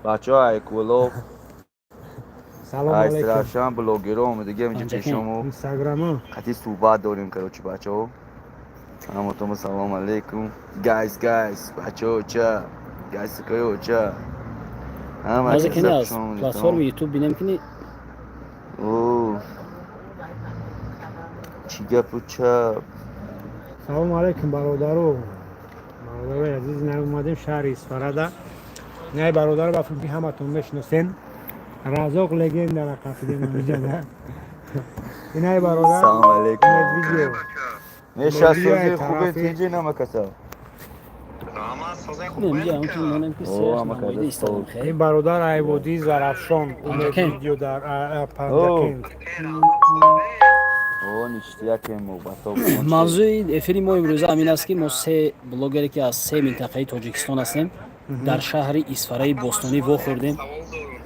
بچه ها ایکولو سلام علیکم. ایسترافشان بلوگر اومده دیگه اینجا پیشمو اینستاگرام قطعی صحبت داریم کراچی بچه ها همتون سلام علیکم گایز بچه ها چه گایز سکایو چه همه مازه کنی کسب از شما پلتفرم میدونم یوتیوب بینم کنی اوه چی گپ و چه سلام علیکم برادرو عزیز. نه اومدیم شهر اسفراده. نه برادر با فیلمی همتون میشناسین. رزاق لگند در قفیده اینجا نه. اینای برادر سلام علیکم ویدیو نشست ویدیو سازی خوبه طرفی تیجی نمه کسا نمیجا همون چون مانم که اوه سیخ همه نمایده کده ایستادم سوز خیلی این برادر ایوودی زرافشان اومد پنجکن. ویدیو در اوه پنجکند. اوه نشتیا که موبتا بخون چه موضوع افری ما امروزه همین است که ما سه بلوگری که از سه منطقه تاجیکستان هستیم در شهر اسفرای بوستانی واخوردیم.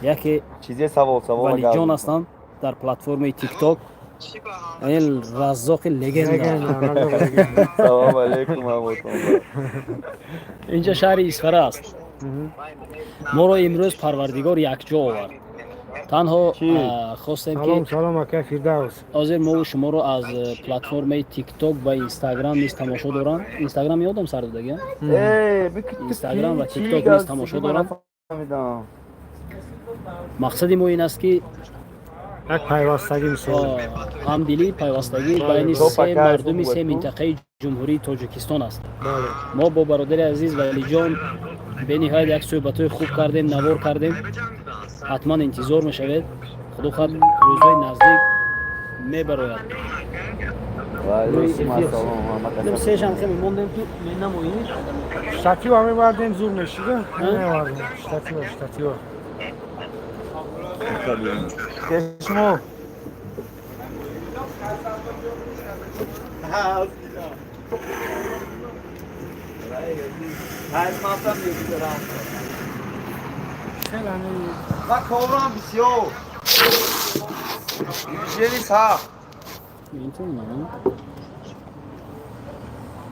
یکی چیزی سوال ولی جان گردون هستند در پلتفرم تیک تاک. این رزاق لگنده. لگند رزاق لگند. سلام علیکم همتون اینجا شهر اسفره است. ما را امروز پروردگار یک جا آورد. تنها چی؟ خواستیم سلام که سلام اکا فیردوس. حاضر ما و شما رو از پلتفرم تیک تاک و اینستاگرام نیز تماشا دارم. اینستاگرام یادم سر دادگی. ای بکت اینستاگرام و کی تیک چی تاک نیز گفت تماشا من دارم. نفهمیدم مقصد ما این است که یک پیوستگی میسازیم. همدلی پیوستگی بین تو سه پکر مردم خوب سه تو منطقه جمهوری تاجیکستان است. بله. ما با برادر عزیز ولی جان به نهایت یک صحبت‌های خوب کردیم، نوار کردیم. حتما انتظار میشود. خدا خواهد روزهای نزدیک میبراید. و روی علیکم افیر السلام همه دم کسا سه شام بخونید خیلی موندم تو می نمویی. شتیو همه بردیم زور نشیده. نه بردیم شتیو. چشمو خیلی همه و کورم بسیار بیشتری سا میتونم.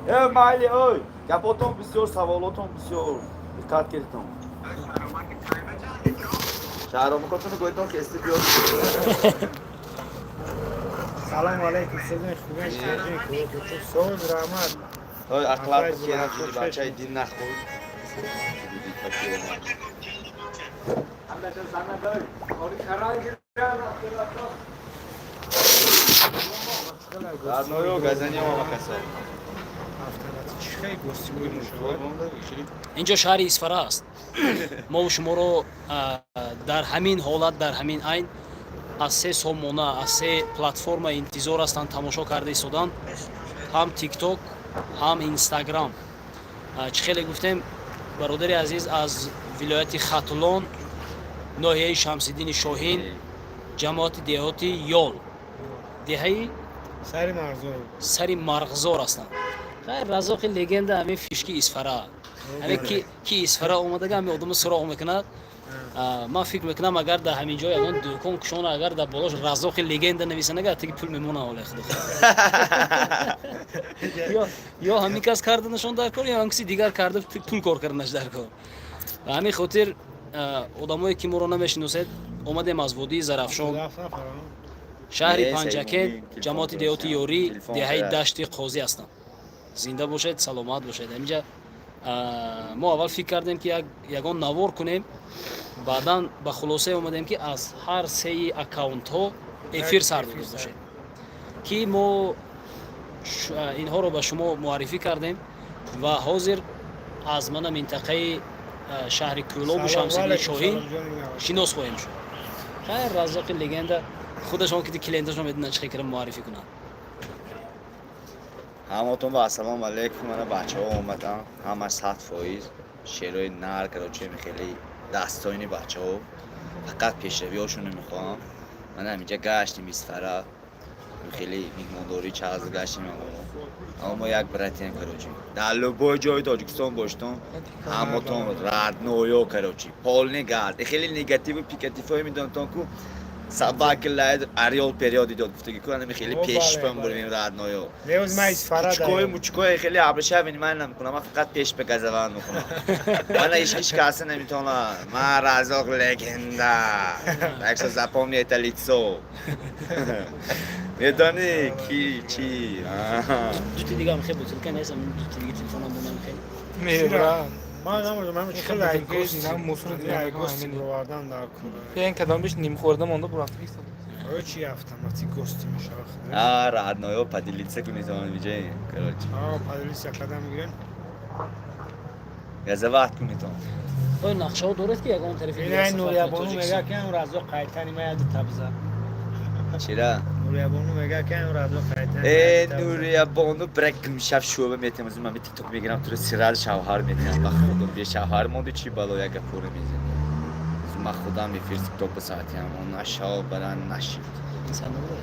ای مایلی اوی گپاتون بسیار سوالاتون بسیار دقت کردم شهرام کتون گویتون که استودیو سلام علیکم سیدن خوبه شیرجی کوچه سوز رحمت. اوی اخلاق بکیرم چیزی بچه های دین نخود در نویو گزنی هم همه کسا خیلی گوستی بودیم اینجا شهر اسفره است. ما و شما رو در همین حالت در همین عین از سه سامانه از سه پلتفرم انتظار هستند تماشا کرده ایستادند. هم تیک تاک هم اینستاگرام. چه خیلی گفتیم برادر عزیز از ولایت خطلان ناحیه شمس‌الدین شاهین جماعت دهاتی یال دهه سری مرزو سری مرغزار هستند. خیر رزاق لگند همین فیشکی اسفره همین کی اسفره اومده همین آدم سراغ میکنه. من فکر میکنم اگر در همین جای اون دکان کشون اگر در بالاش رزاق لگند نویسن اگر دیگه پول میمونه حال خدا یا همین کس کردنشون در کار یا هم کسی دیگر کرده پول کار کردنش در کار. و همین خاطر آدمایی که ما رو نمیشناسید اومدیم از وادی زرافشان شهر پنجکن جماعت دهاتی یوری دهه دشت قاضی هستم. زنده باشید سلامت باشید. اینجا ما اول فکر کردیم که یگان نوار کنیم بعدا به خلاصه اومدیم که از هر سه اکاونت ها افیر سر داده باشه که ما اینها رو به شما معرفی کردیم و حاضر از من منطقه شهر کولاب و شمس‌الدین شاهین شناس خواهیم شد. خیر رزاق لگند خودشون که کلینتش رو میدونن چه خیلی معرفی کنن. همتون با السلام علیکم من بچه ها اومدم همه 100% شعرهای نر کراچی خیلی دستاینی بچه ها فقط پیشروی هاشون میخوام. من همینجا گشتیم اسفره خیلی میهمانداری چقدر گشتیم اما ما یک براتین کراچی در لبای جای تاجیکستان باشتم همتون رد نویا کراچی پال نگرد خیلی نگاتیو و پیکاتیف های میدونم تا کو Sabah killaydı Ariol periyodi dod گفتگی کنم خیلی اوه، پیش بله، پم بریم رادنویو لیوز من اسفرا کوچکوی موچکوی خیلی ابرشه ببینی من نمیکنم من فقط پیش به گزوان میکنم من هیچ کسی نمیتونه من رزاق لگندا عکس zapomnieć лицо میدونی کی چی دوتی دیگه هم خیلی بزرگ کنه هستم دوتی دیگه تلفنم بودم خیلی میرم ما نمیدونم من خیلی خیلی بزرگ ایگوست دیدم، موسون دیدم، ایگوست همینی. رو آوردن در یه این کدام بیش نیم خورده مونده برام فیکس کنه چی هفتم وقتی گوستی میشه رادنویو падилица کنید اون میجه короче پادلیس یکادم میگیرن گزوات کنید اوه نقشه ها دورت که یکان طرفی این دیگه این سفر نوریا کنه بانو تاجیکستان. میگه که اون رازو قایتانی میاد تبزا چرا نوریا بانو میگه که اون رازو قایتانی ای نوریا بانو برک شب شوبه میتونم من تیک توک میگیرم تو سرال شوهر میدونم با خودم یه شوهر موندی چی بالا یک پوره میزنه ما خودم می فیرس تیک توک به ساعتی هم اون نشاو برن نشید انسان نبوده.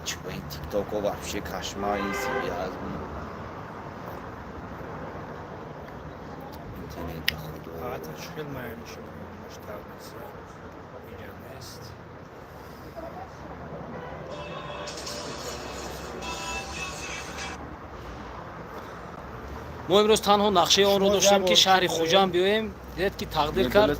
چه این تیک توک و вообще کشمار این سیبی از اون اینترنت خدا فقط شکل مایم شد مشتاق بسیار اینجا نیست ما امروز تنها نقشه آن رو شما داشتیم که زبان شهر چی خوجام بیایم دید که تقدیر کرد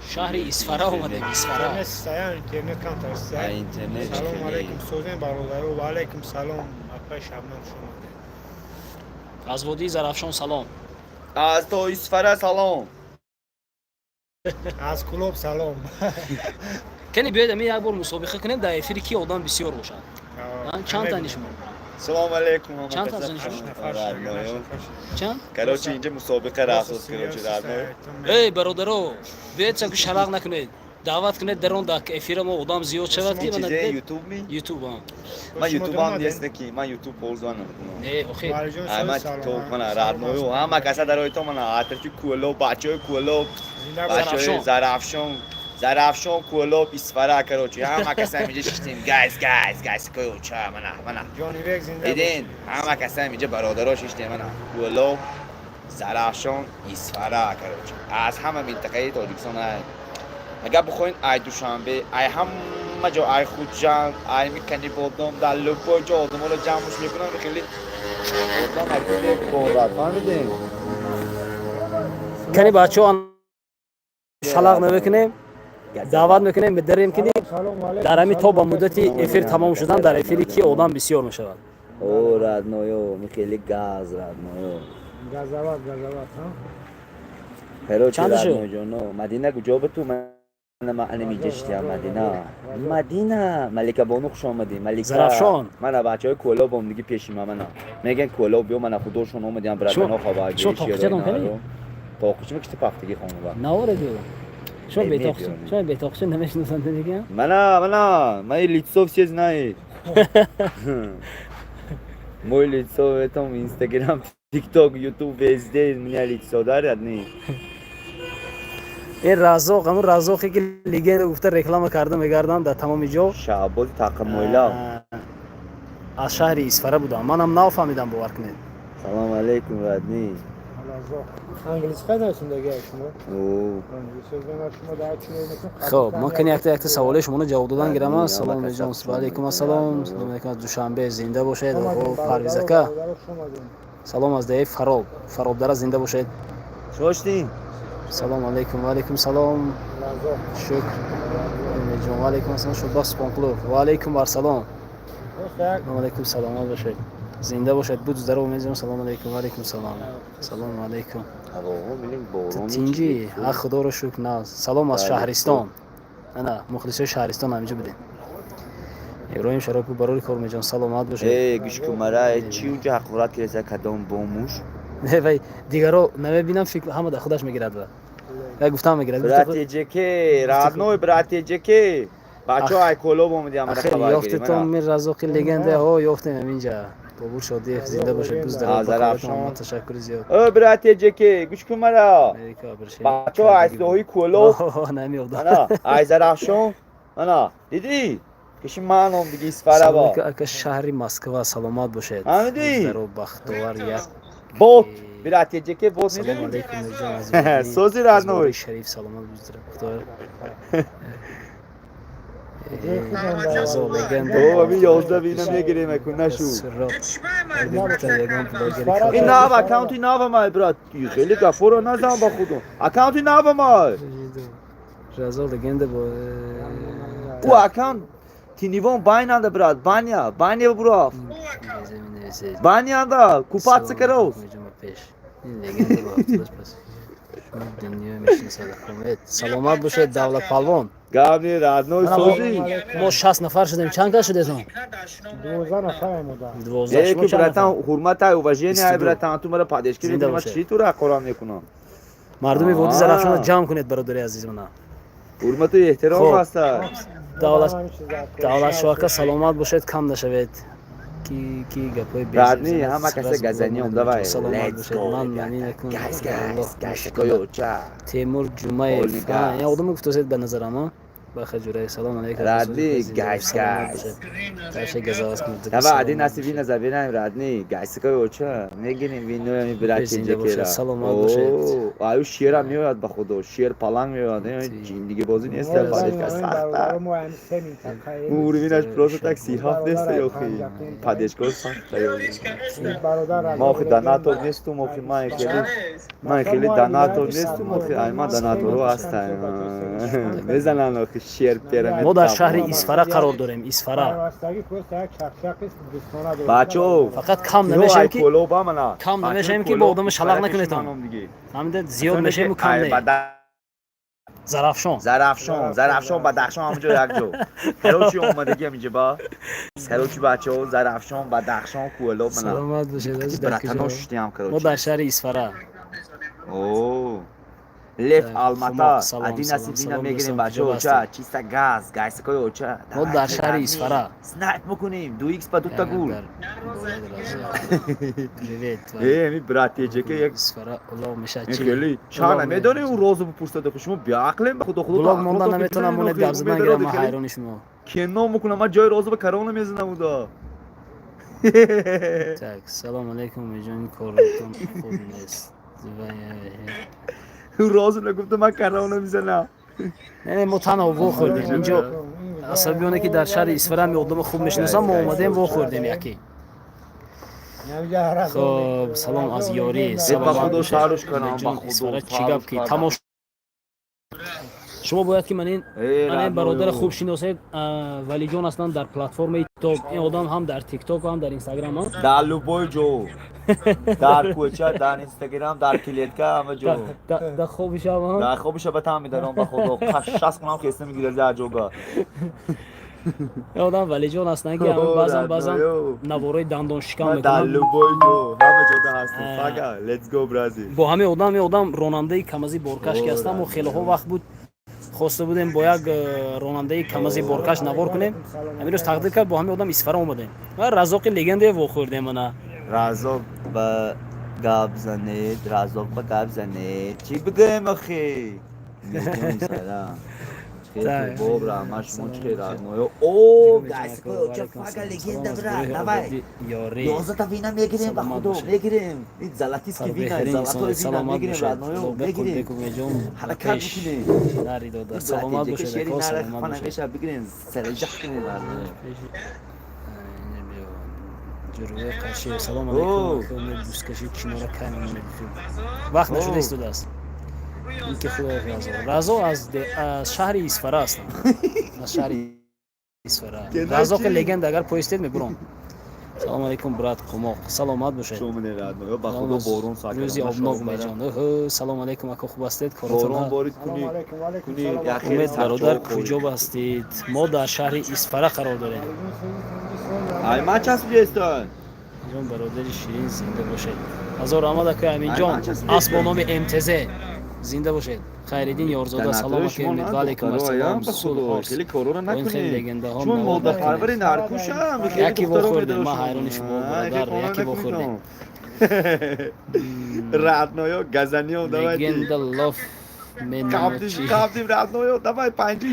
شهر اسفرا اومدیم اسفرا اینترنت سایان اینترنت کم ترسه اینترنت سلام خیلی علیکم سوزن برادر و علیکم سلام اپای شبنم شما از وادی زرافشان سلام از تو اسفره سلام از کلوب سلام کنی بیاید امی یک بار مسابقه کنیم در افیر کی آدم بسیار باشن من چند تا نشون سلام علیکم چند تا زنی شما؟ چند کراچی اینجا مسابقه راسوس کراچی رادنویو ای برادرو بیاید سکو شلاق نکنید دعوت کنید در اون دک افیر ما آدم زیاد شود که من چیزه دید یوتیوب می یوتیوب ها من یوتیوب هم نیست کی من یوتیوب پولزوانم نه اوخی اما تو من رادنویو همه کسا در تو من آترچی کولو بچه کولو بچه زرافشان کولو اسفره کراچی همه کسا اینجا ششتیم گایز کوچا من جانی ویک زنده دیدین همه کسا اینجا برادرها ششتیم من کولو زرافشان اسفره کراچی از همه منطقه تاجیکستان اگر بخواین ای دوشنبه ای همه جا ای خوجان ای میکنی بودم در لپای جا آدم رو جمعش میکنم خیلی آدم اگه بودم فهمیدین کنی بچه ها شلاق نمیکنیم دعوت میکنیم بدریم کنیم در همی تا با مدت افیر تمام شدن در افیری کی آدم بسیار میشود او رادنویو خیلی گاز رادنویو گازاوات هرو چندشو؟ رادنویو جانو مدینه کجا به تو من میگشتیم مدینه ملکه بانو خوش آمدی ملکه زرافشان. من بچهای کولا با هم دیگه پیشیم من میگن کولا بیا من خودشون اومدیم برادرنا خبر شو تاقچه دام کنی؟ تاقچه میکشته پختگی خانم نواره دیو شو نمی‌دونم. بیتاقچه نمیشناسن دیگه من لیتسوف چیز نه мой лицо в этом Instagram, TikTok, YouTube везде меня лицо дارد не این رزاق همون رزاقی که لیگن گفته رکلام کرده میگردن در تمام جا شعباز تقمویلا از شهر اسفره بودم منم نفهمیدم باور کنید سلام علیکم ردنی انگلیسی فدراسیون دیگه شما او شما در چی خب ما کنی یک تا سوال شما رو جواب دادن گیرم سلام جان و علیکم السلام سلام علیکم از دوشنبه زنده باشید و پرویزکا سلام از دهه فراب در زنده باشید شوشتی سلام علیکم و علیکم سلام شکر جان و علیکم السلام شد بس کنکلو و علیکم بر سلام سلام علیکم سلام باشید زنده باشید بود در میزم سلام علیکم و علیکم سلام سلام علیکم تینجی ها خدا رو شکر نه سلام از شهرستان نه مخلصای شهرستان همینجا بودیم ابراهیم شراپی برای کار میجان سلامت باشید ای گوش کمره چی اونجا حقورت که کدام بوموش نه وای دیگرو نمیبینم فکر همه در خودش میگیرد و گفتم میگیرد براتی جکی رادنوی براتی جکی بچه های کلوب اومدی همه خیلی خبر یافت گیریم تو میر رزاقی لگنده ها یافتیم اینجا بابور شادی زنده باشید دوست دارم بکارتون تشکر زیاد او براتی جکی گوش کمره امریکا برشید بچه های سوهی کلوب نمیافتم انا ایزرافشون انا دیدی کشی من هم دیگه اسفره با که شهری مسکو سلامت باشید فهمیدی؟ در بختوار یک بوت براتی جکی بوت سلام میدونی علیکم جان عزیز سوزی رادنوی شریف سلامت باشید بختوار رضا لگند او همین 11 بینم میگیریم اکن نشو این ناو اکاونتی ناو ما برات خیلی گفورو نزن با خودم اکاونتی ناو ما رضا لگند با او اکاونت تینیوان بایننده برات بانیا برو بانیانده کوپات سکروس لگند با افتادش پس دنیا میشین صدقه سلامت باشه دولت پالوان گابنی رادنوی سوزی ما 60 نفر شدیم چند کس شدیم 12 نفر مودم 12 یکی براتان حرمت های اوژینی های 22. براتان تو مرا پادشگیری زنده ما باشه. چی تو را قرآن میکنم مردم وادی زرافشان رو جمع کنید برادری عزیز من حرمت و احترام خب. هست دولت شوکه سلامت باشید کم نشوید کی گپای بیزی رادنی همه کسی گزنی اومده وای سلامت لیتس باشید گو من معنی نکن گایز کویو چا تیمور جمعه Holy فلان guys. یا آدم گفتید به نظرم با خجوره سلام علیکم رادنی گایز تاشه گزاس کنید تبا عادی نصیبی نزبینم رادنی گایز کویو چا میگینیم وینو می برات زنده باشید. چیجکیرا سلامت باشید. آیو شیر هم میاد به خدا شیر پلنگ میاد جین دیگه بازی نیست آره، پادشگاه سخته مورینش پروسه تک 37 نیست یا خی پادشگاه سخته ما آخه داناتور نیستم آخه من خیلی داناتور نیستم آخه ایما داناتورو هستم میزنن آخه شیر پیرامید ما در شهر اسفره قرار داریم اسفره بچو فقط کم یو نمیشیم ای که کولو با منا کم نمیشیم که با آدم شلق نکنید همین زیاد میشیم و کم نه زرافشان بدخشان همونجا یک جو هروچی اومدگی همینجا با هروچی بچه زرافشان بدخشان کولو منا سلامت باشید عزیز در براتنو کجا شتیم ما کروچی در شهر اسفره اوه لیف خماق، آلماتا سلام، ادی سلام، نصیبینا سلام میگیریم دوستان، بچه کجا اوچا هستید؟ چیستا گاز گایس کوی اوچا ما در شهر اسفره سنایپ میکنیم 2x با دوتا گول پریویت می براتی که یک اسفره اولاغ میشه این چی خیلی شانه میدونی اون روزو بپرسته که شما بیاقلیم به خدا بلاگ موندن نمیتونم مونت گپ زدن گیرم من حیران شما کنو میکنم من جای روزو به کرونه میزنم اودا تک سلام علیکم میجان کارتون خود نیست اون روزو نگفته من کرونه میزنم نه ما تنها وو خوردیم اینجا عصبیونه که در شهر اسفره می آدم خوب میشناسم ما اومدیم وو خوردیم یکی خب سلام از یاری با سلام خدا باشه. سالش کنم با میجان خدا اسفره چی گپ کی تماش شما باید که من این برادر خوب شناسید ولی جان هستن در پلتفرم تیک این آدم هم در تیک توک و هم در اینستاگرام هم در لوبوی جو در کوچه در اینستاگرام در کلیدکا همه جو در خوبش هم در خوبش به تام میدارم با خدا شاس کنم خسته میگیره در جوگا این آدم ولی جان هستن که هم بعضا نوارای دندان شکم در میکنن لوبوی جو همه جا هستم فقط لیتس گو برازیل با همه آدم راننده کمازی بورکش که هستم و خیلی ها وقت بود خواسته بودیم با یک راننده کمازی بورکش نوار کنیم همین روز تقدیر کرد با همه آدم اسفره اومدیم و رزاق لگنده وو خوردیم من رزاق با گاب زنید رزاق با گاب زنید چی بگم اخی سلام خیلی باب رحمش مچه رادنویو اوه گایس چه فاگا لگنده برا نوای یاری 11 تا وینا میگیریم با خودو میگیریم این زلاتیس که وینا زلاتو وینا میگیریم رادنویو میگیریم حرکت میکنیم ناری دادا سلامت باشه شیری دکا نره سلامت خانه باشه میشه بگیریم سرجح کنیم رادنویو جروه کشی سلام علیکم خیلی دوست کشی کنار کنیم وقت نشده است دست این که خوبه رازو از شهر اسفره هستم از شهر اسفره رازو که لگند اگر پویستید میبرم سلام علیکم برات قماق سلامت باشید شما من رادنویو با خدا بارون ساکن روزی آبناک میجان سلام علیکم اکو خوب هستید کارتون بارون بارید کنی امید برادر کجا هستید ما در شهر اسفره قرار داریم ای ما چسب جستان جان برادر شیرین زنده باشید هزار آمد که امین جان اسب نام امتزه زنده باشید خیرالدین یارزاده سلام که امید و علیکم السلام صلح خیلی کارو این خیلی نکنی لگنده ها چون مولد پروری نرکوشم یکی بخوردیم ما حیران شما برادر یکی بخوردیم رادنویو گزنیو دواتی لگند لاف منوچی کابدیم رادنویو دوای 5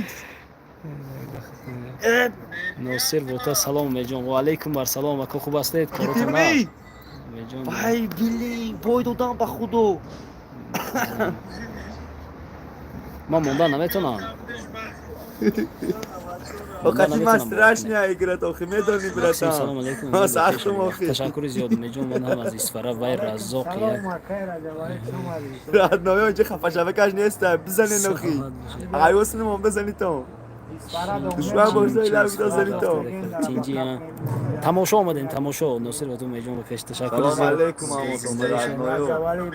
ناصر بوتا سلام میجان و علیکم بر سلام اکو خوب هستید کارتون نه می میجان وای بیلی بوید دادم با خودو ما موندن نمیتونم وقتی نمیتونم مسترش باور کنم. میگیرد آخه میدونی مخصوص سلام براتم علیکم ما سختم آخه تشکر زیاد میجون من هم از اسفره وای رزاق یک سلام مکه رجب شما عزیز راهنمای اونجا خفه شوه کش نیست بزنین نخی عیوس نمون بزنی تو دشمن باشه در بزنی تو تینجی تماشا آمدیم تماشا ناصر و تو میجون به پیش تشکر سلام زیاد علیکم راهنمای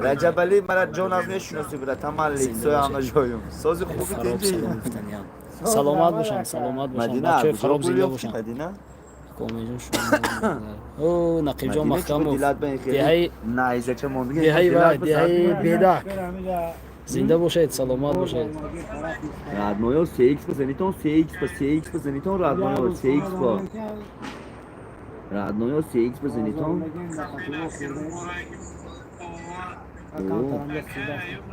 رجب علی مرا جانم نشناسی براتم علی سوی همه جایم ساز خوبی فراب تینجی سلام گفتن یا سلامت باشن سلامت باشن مدینه بچه کجا فراب زنده بولی باشن مدینه میجون شما او نقیب جان محکم و دیلت به خیلی دهی نایزه چه موندگی دهی و دهی بیدک زنده باشید سلامت باشید راهنمای 3x بزنیتون 3x بزنیتون راهنمای 3x با راهنمای 3x بزنیتون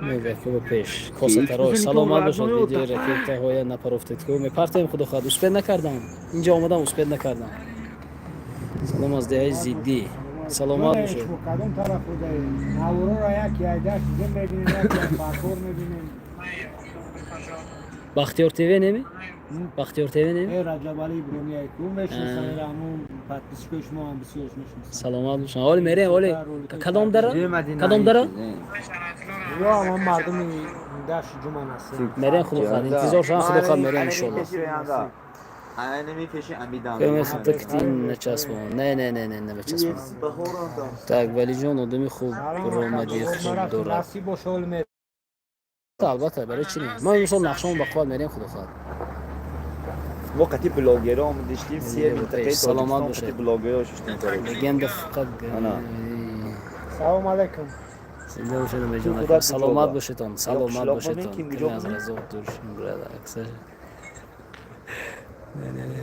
میگه که به پیش کاسه تراش سلامت باشد ویدیو رکیب تا های نپروفتید که میپرتیم خدا خواهد اسپید نکردم اینجا آمدم اسپید نکردم سلام از دهی زیدی سلامت باشید کدوم طرف بوده نورو را یکی ایده چیزی میبینیم یکی پاکور میبینیم بختیار تیوی نمی؟ بختیار تیوی نمی؟ رجب علی ابراهیمی اکون بشناسن همون پتیسکوش ما هم بسیارش میشناسن سلامت باشن حالی میره حالی کدام داره؟ کدام داره؟ یا هم مردم دشت جمعه هستن میرین خدا خواهد انتظار شما خدا خواهد میرین انشالله انا نمیکشی امیدم که مثل تکتین نچسبون نه بچسبون tak ولی جان آدمی خوب رامدی خوب داره نصیب و شغل می البته برای چی نه ما این سال نقشمون با خود میریم خدا خواهد وقتی بلاگرها هم داشتیم سیر منطقه سلامت تاجیکستان باشه. وقتی بلاگرها ششتیم کارو لگند فقط سلام علیکم زنده باشید میجون خدا سلامت تو باشیدون سلامت شلاق باشیدون ببین که کمی میجون از ببین. رزاق دور شنگره اکثر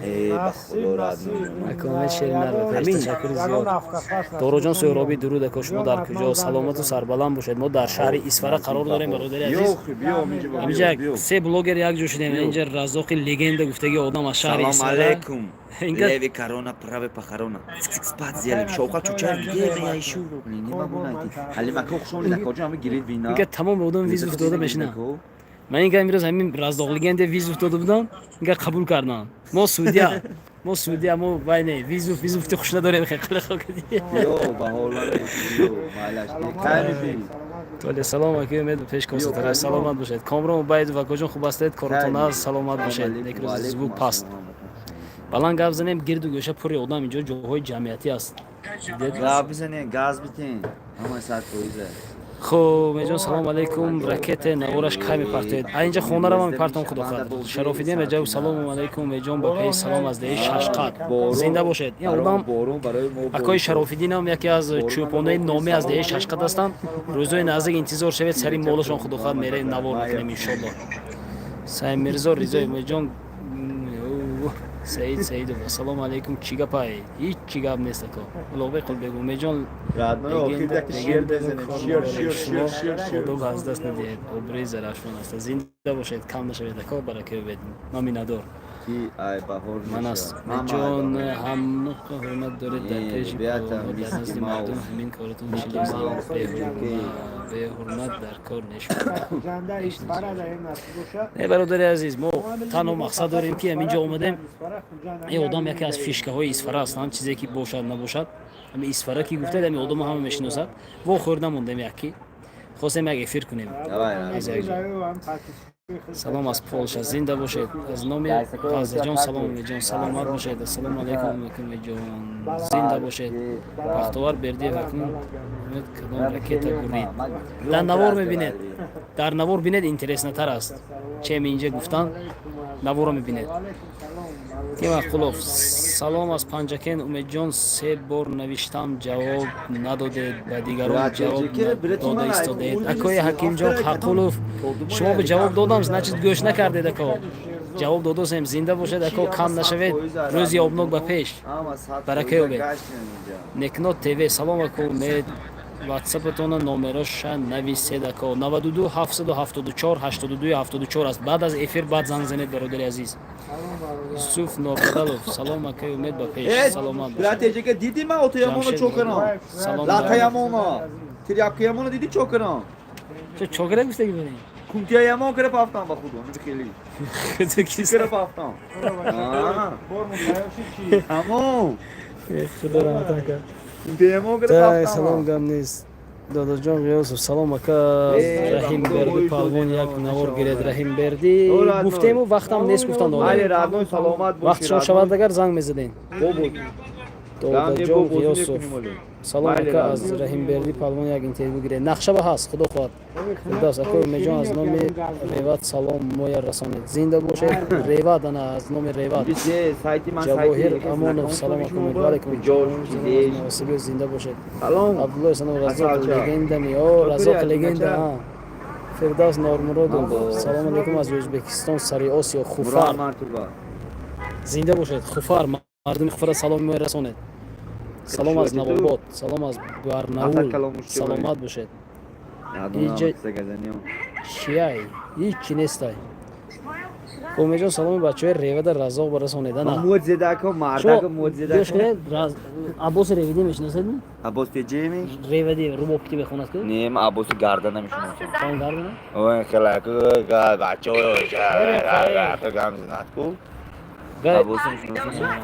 ای به خدا راهنمای کامل شیر نرو پیش تشکر زیاد زیاد دورو جان سهرابی درود که شما در کجا سلامت و سربلند باشید ما در شهر اسفره قرار داریم برادر عزیز بیا اینجا سه بلوگر یک جو شدیم اینجا رزاق لگند گفتگی آدم از شهر سلام اسفره علیکم اینجا Levi Karona prave paharona. Spat zjelim šoka čučar gebe ja išu. Nima bunajti. Ali ma kako šoni da kođa mi girid vina. اینجا تمام آدم ویز افتاده میشنن من اینجا امروز همین رزاق لگند ویز افتاده بودم اینجا قبول کردن ما سعودی ما وای نه ویز افتی خوش نداره خیلی خوب دیگه Yo, bahola yo, malash. Kani bi. ولی سلام علیکم امید پیش کنید تر سلامت باشید کامران باید و کجا خوب هستید کارتون از سلامت باشید یک روز زیبا پاست بالان گاف زنیم گرد و گوشه پوری آدم اینجا جاهای جمعیتی است Gaz bizane, gaz bitin. Ama saat koyuze. خب میجون سلام علیکم رکت نورش کی میپرتید اینجا خونه رو من میپرتم خدا خواهد شرافیدین میجون سلام علیکم میجون با پی سلام از ده ششقت زنده باشید این آدم اکای شرافیدین هم یکی از چوپانای نامی از ده ششقت هستند روزای نزدیک انتظار شوید سری مولشون خدا خواهد میره نوار میکنیم ان شاء الله سعید میرزا رضایی میجون سعید و سلام علیکم چیگا پای هیچ چیگا نیست که لوبه قل بگو میجون Radno okey bir şiir dezenim. Şiir. خدا از دست ندید اوبری زرافشان است زنده باشید کم نشوید که برکه بدین مامینادور Ki ay bahor. من است جان هم نقطه حرمت دارید در پیش در نزد مردم همین کارتون میشه به حرمت در کار نشون جنده اسفره در این نصیب باشه نه برادر عزیز ما تنها مقصد داریم که همینجا اومدیم این آدم یکی از فیشکه های اسفره هستند چیزی که باشد نباشد همین اسفره که گفته همین آدم همه میشناسد و خورده موندیم یکی خواستیم یک افیر کنیم سلام از پولشا زنده باشید از نام از جان سلام جان سلامت باشید السلام علیکم میکنم جان زنده باشید بختوار بردی وکن امید کدام رکت برید در نوار میبینید در نوار بینید اینترسنتر است چه اینجا گفتن نوار رو میبینید کیم خلاف سلام از پنجکن امید جان سه بار نوشتم جواب ندادید و دیگران جواب داده ایستادید اکای حکیم جان خلوف شما به جواب دادم значит گوش نکردید اکا جواب دادم زنده باشید اکا کم نشوید روزی آبناک به پیش برکه بید نکنات تیوی سلام اکا امید واتساپتون نمرش نویسید اکا 92 774 82 74 است بعد از افیر بعد زنگ زنید برادر عزیز یوسف نوربدالوف سلام اکا امید به پیش سلامت Strateji ke didi ma otoyamono çokana. سلام Latayamona. Tiryakiyamona didi çokana. چه چوگره گفته ببینید کونتیا یه ما کرده پافتم با خودم خیلی تو کیست کرده پافتم همون خدا رحمت کنه کونتیا یه ما کرده تا پافتم سلام گم نیست دادا جان یوسف سلام اکا رحیم بردی پالون یک نور گرید رحیم بردی گفتیم و وقتم نیست گفتن علی دادا ردون سلامت باشی وقت شما شود اگر زنگ میزدین بود دادا جان یوسف سلام اکا از رحیم بردی پالون یک اینترویو گرید نقشه به هست خدا خواهد فردوس اکا میجان از نام ریوات سلام مویا رسانید زنده باشید ریوات انا از نام ریوات بیشه سایتی من جواهر امانov سلام علیکم امیدوارم که زنده باشید سلام عبدالله سلام رزاق لگنده میو رزاق لگنده ها فردوس نورمرودov سلام علیکم از ازبکستان سری آسیا خوفار مرتوبه زنده باشید خوفار مردم خوفار سلام میرسونید سلام از نواباد سلام از برناول سلامت باشید اینجا چیه هیچی نیست کومی جان سلام بچه‌های ریوه در رزاق برسونیدن محمود زدک و مردک محمود زدک عباس ریویدی میشناسید عباس پیجیمی ریویدی رو بوپتی بخونست که نیم عباس گردن نمیشونم خان گردن اوه خلاک بچه ها گم زنت کو عباس میشونم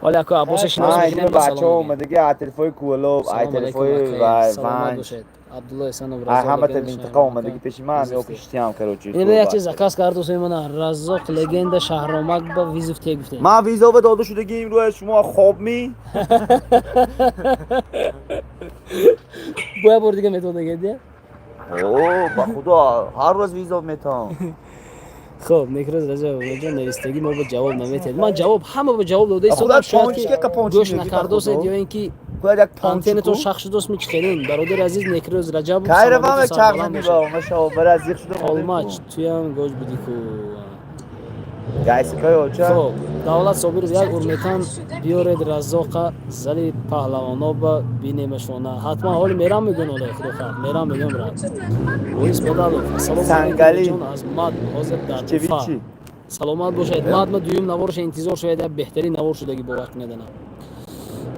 ولی اکو عباس شناس این بچه ها اومده که اتلفای کولوب اتلفای ونج عبدالله احسان رزاق همه منطقه اومده که پیش من یا پیشتی هم کروچی این یک چیز عکاس کرد و من رزاق لگند شهرآمد با ویزیف تی گفته ما ویزا به داده شده گیم روی شما خواب می باید بردی که متوده گردی اوه با خدا هر روز ویزا میتام خب نکروز رجا جان نویستگی ما به جواب نمیتید من جواب همه به جواب داده خدا ایستادم شاید پانچ که که پانچ گوش میگی نکرده است خدا. یا اینکه خدا یک پانتنتون شخص دوست میچخرین برادر عزیز نکروز رجب کایر ما چاق نمی با ما شو بر از یک شده آلماچ توی هم گوش بدی کو گایس کای اوچا خب دولت صابر یک ارمیتان بیارید رزاق زلی پهلوانا با بینیمشونه حتما حال میرم میگن ولی خدا خواهد میرم میگم رد اویس بدالو سلام سنگلی. جان از مد حاضر در چه دفاع بیچی سلامت باشید مد ما دویم نوارش انتظار شاید بهترین نوار شدگی با وقت میدنم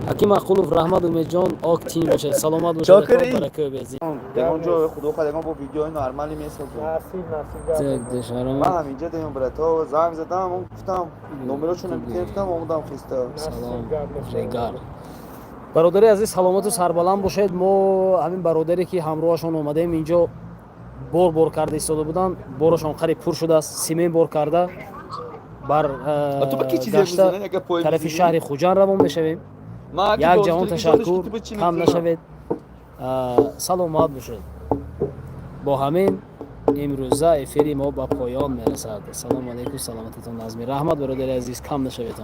حکیم اقلوف رحمت امید جان آک تیم باشید سلامت باشید چاکری. برکه بزید دیگه جو خدا خدا ما با ویدیو نرمالی میسازم نصیب تک دشارم من همینجا دیم برات تو زنگ زدم اون گفتم نمرهشون گرفتم اومدم خسته سلام ریگار برادری عزیز سلامت و سربلند باشید ما همین برادری که همراهشون اومدیم اینجا بار کرده ایستاده بودن بارشون قریب پر شده است سیمین بار کرده بر تو با کی چیزی گشته می‌زنی؟ اگه پای طرف می‌زنی؟ شهر خوجان روان میشویم یک جوان تشکر کم نشوید سلامت باشید با همین امروزه افیری ما به پایان میرسد سلام علیکم سلامتتون نظمی رحمت برادر عزیز کم نشوید